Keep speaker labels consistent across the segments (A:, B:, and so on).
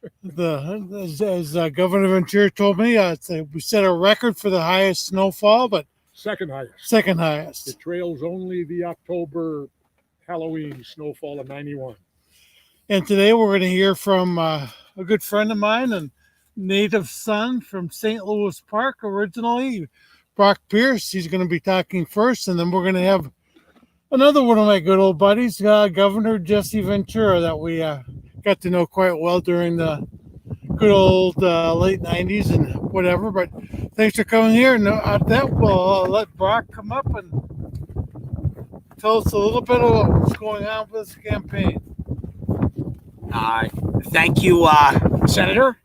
A: As Governor Ventura told me, we set a record for the highest snowfall, but
B: Second highest.
A: second
B: The
A: highest.
B: trail's only the October Halloween snowfall of 91.
A: And today we're going to hear from a good friend of mine and native son from St. Louis Park originally, Brock Pierce. He's going to be talking first, and then we're going to have another one of my good old buddies, Governor Jesse Ventura, that we got to know quite well during the good old late 90s and whatever. But thanks for coming here. And at that, we'll let Brock come up and tell us a little bit about what's going on with this campaign.
C: Thank you, Senator.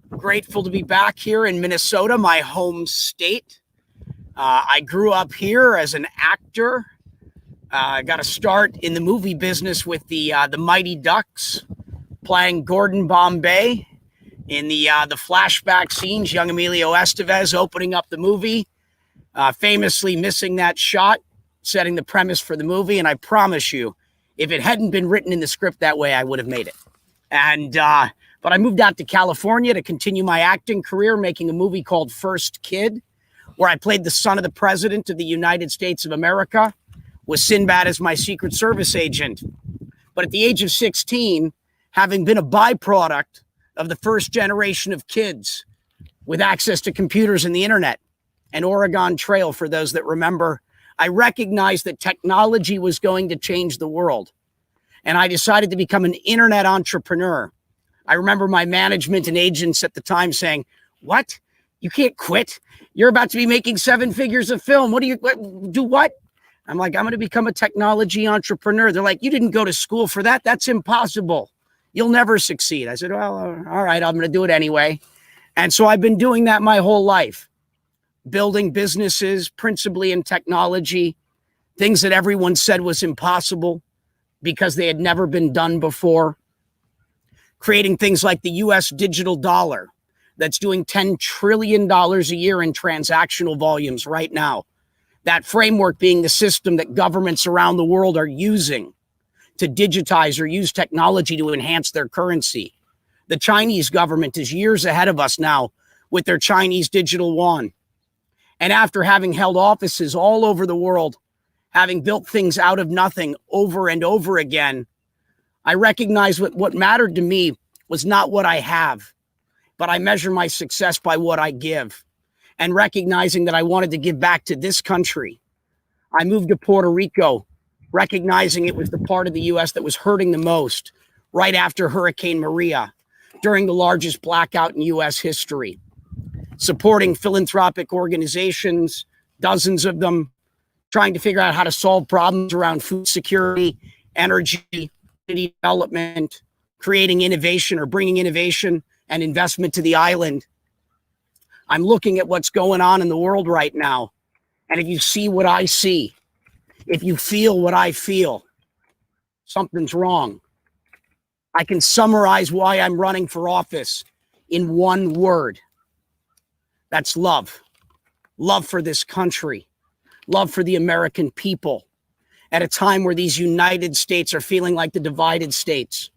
C: Grateful to be back here in Minnesota, my home state. I grew up here as an actor. I got a start in the movie business with the Mighty Ducks, playing Gordon Bombay in the flashback scenes. Young Emilio Estevez opening up the movie, famously missing that shot, setting the premise for the movie. And I promise you, if it hadn't been written in the script that way, I would have made it. And but I moved out to California to continue my acting career, making a movie called First Kid, where I played the son of the president of the United States of America, with Sinbad as my Secret Service agent. But at the age of 16, having been a byproduct of the first generation of kids with access to computers and the internet, and Oregon Trail, for those that remember, I recognized that technology was going to change the world. And I decided to become an internet entrepreneur. I remember my management and agents at the time saying, "What? You can't quit. You're about to be making 7 figures of film. Do what?" I'm like, "I'm going to become a technology entrepreneur." They're like, "You didn't go to school for that. That's impossible. You'll never succeed." I said, "Well, all right, I'm going to do it anyway." And so I've been doing that my whole life, building businesses, principally in technology, things that everyone said was impossible because they had never been done before. Creating things like the US digital dollar that's doing $10 trillion a year in transactional volumes right now. That framework being the system that governments around the world are using to digitize or use technology to enhance their currency. The Chinese government is years ahead of us now with their Chinese digital yuan. And after having held offices all over the world, having built things out of nothing over and over again, I recognized what mattered to me was not what I have, but I measure my success by what I give. And recognizing that I wanted to give back to this country, I moved to Puerto Rico, recognizing it was the part of the U.S. that was hurting the most right after Hurricane Maria, during the largest blackout in U.S. history. Supporting philanthropic organizations, dozens of them, trying to figure out how to solve problems around food security, energy, development, creating innovation or bringing innovation and investment to the island. I'm looking at what's going on in the world right now. And if you see what I see, if you feel what I feel, something's wrong. I can summarize why I'm running for office in one word. That's love. Love for this country. Love for the American people. At a time where these United States are feeling like the divided states.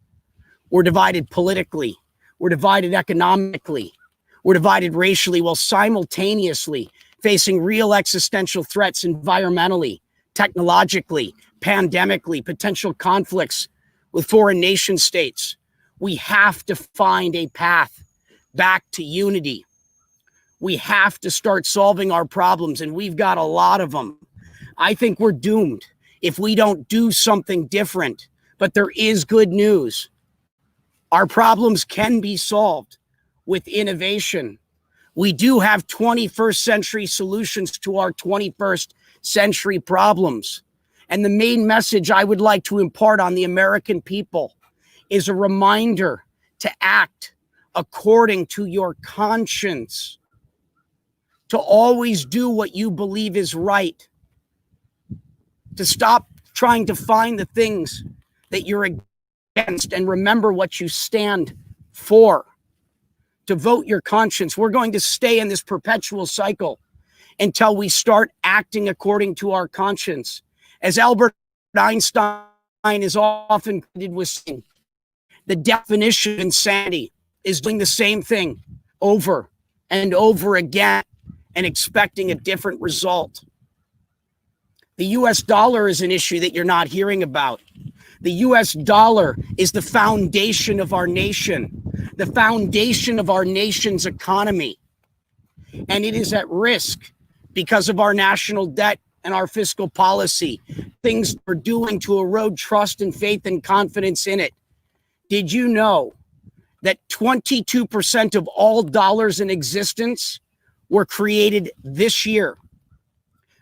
C: We're divided politically. We're divided economically. We're divided racially, while simultaneously facing real existential threats environmentally, technologically, pandemically, potential conflicts with foreign nation states. We have to find a path back to unity. We have to start solving our problems, and we've got a lot of them. I think we're doomed if we don't do something different. But there is good news. Our problems can be solved with innovation. We do have 21st century solutions to our 21st century problems. And the main message I would like to impart on the American people is a reminder to act according to your conscience, to always do what you believe is right, to stop trying to find the things that you're against and remember what you stand for, to vote your conscience. We're going to stay in this perpetual cycle until we start acting according to our conscience. As Albert Einstein is often credited with saying, The definition of insanity is doing the same thing over and over again and expecting a different result. The US dollar is an issue that you're not hearing about. The US dollar is the foundation of our nation, the foundation of our nation's economy. And it is at risk because of our national debt and our fiscal policy, things we're doing to erode trust and faith and confidence in it. Did you know that 22% of all dollars in existence were created this year?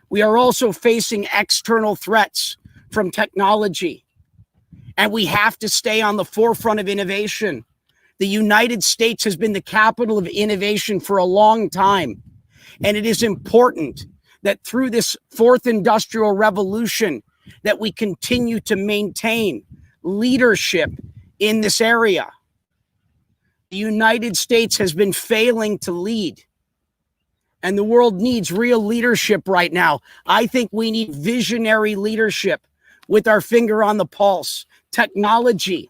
C: We are also facing external threats from technology, and we have to stay on the forefront of innovation. The United States has been the capital of innovation for a long time, and it is important that through this fourth industrial revolution that we continue to maintain leadership in this area. The United States has been failing to lead, and the world needs real leadership right now. I think we need visionary leadership with our finger on the pulse. Technology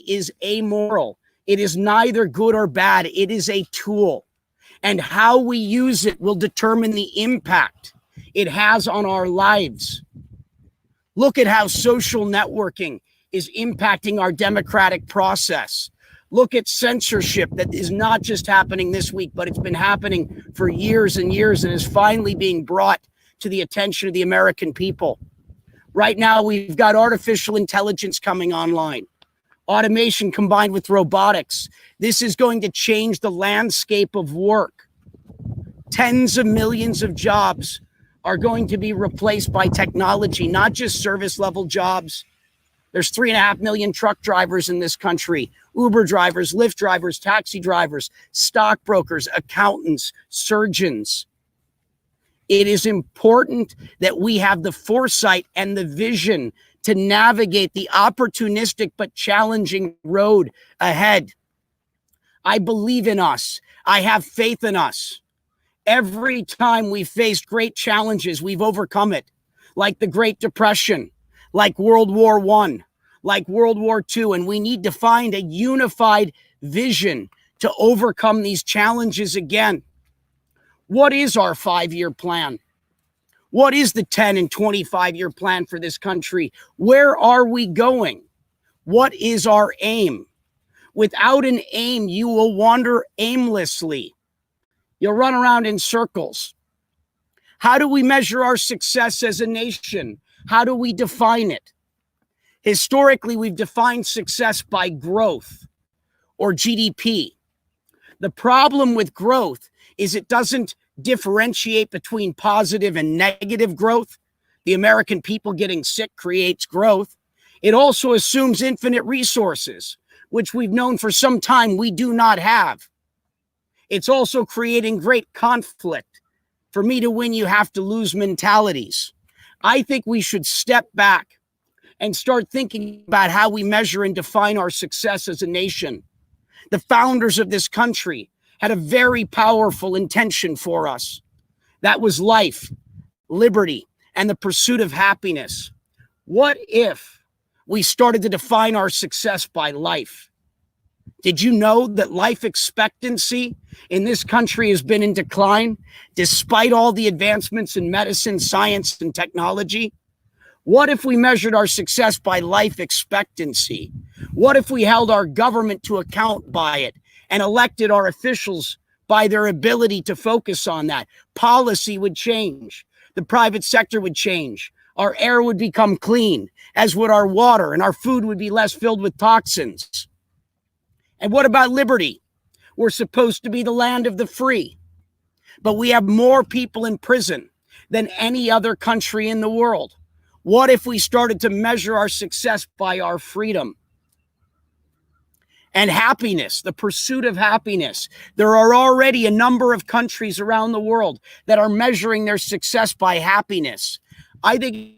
C: is amoral. It is neither good or bad. It is a tool, and how we use it will determine the impact it has on our lives. Look at how social networking is impacting our democratic process. Look at censorship that is not just happening this week, but it's been happening for years and years and is finally being brought to the attention of the American people. Right now, we've got artificial intelligence coming online, automation combined with robotics. This is going to change the landscape of work. Tens of millions of jobs are going to be replaced by technology, not just service level jobs. There's 3.5 million truck drivers in this country, Uber drivers, Lyft drivers, taxi drivers, stockbrokers, accountants, surgeons. It is important that we have the foresight and the vision to navigate the opportunistic but challenging road ahead. I believe in us. I have faith in us. Every time we faced great challenges, we've overcome it, like the Great Depression, like World War I, like World War II, and we need to find a unified vision to overcome these challenges again. What is our 5-year plan? What is the 10 and 25-year plan for this country? Where are we going? What is our aim? Without an aim, you will wander aimlessly. You'll run around in circles. How do we measure our success as a nation? How do we define it? Historically, we've defined success by growth or GDP. The problem with growth is it doesn't differentiate between positive and negative growth. The American people getting sick creates growth. It also assumes infinite resources, which we've known for some time we do not have. It's also creating great conflict. For me to win, you have to lose mentalities. I think we should step back and start thinking about how we measure and define our success as a nation. The founders of this country had a very powerful intention for us. That was life, liberty, and the pursuit of happiness. What if we started to define our success by life? Did you know that life expectancy in this country has been in decline despite all the advancements in medicine, science, and technology? What if we measured our success by life expectancy? What if we held our government to account by it and elected our officials by their ability to focus on that? Policy would change. The private sector would change. Our air would become clean, as would our water, and our food would be less filled with toxins. And what about liberty? We're supposed to be the land of the free, but we have more people in prison than any other country in the world. What if we started to measure our success by our freedom? And happiness, the pursuit of happiness. There are already a number of countries around the world that are measuring their success by happiness. I think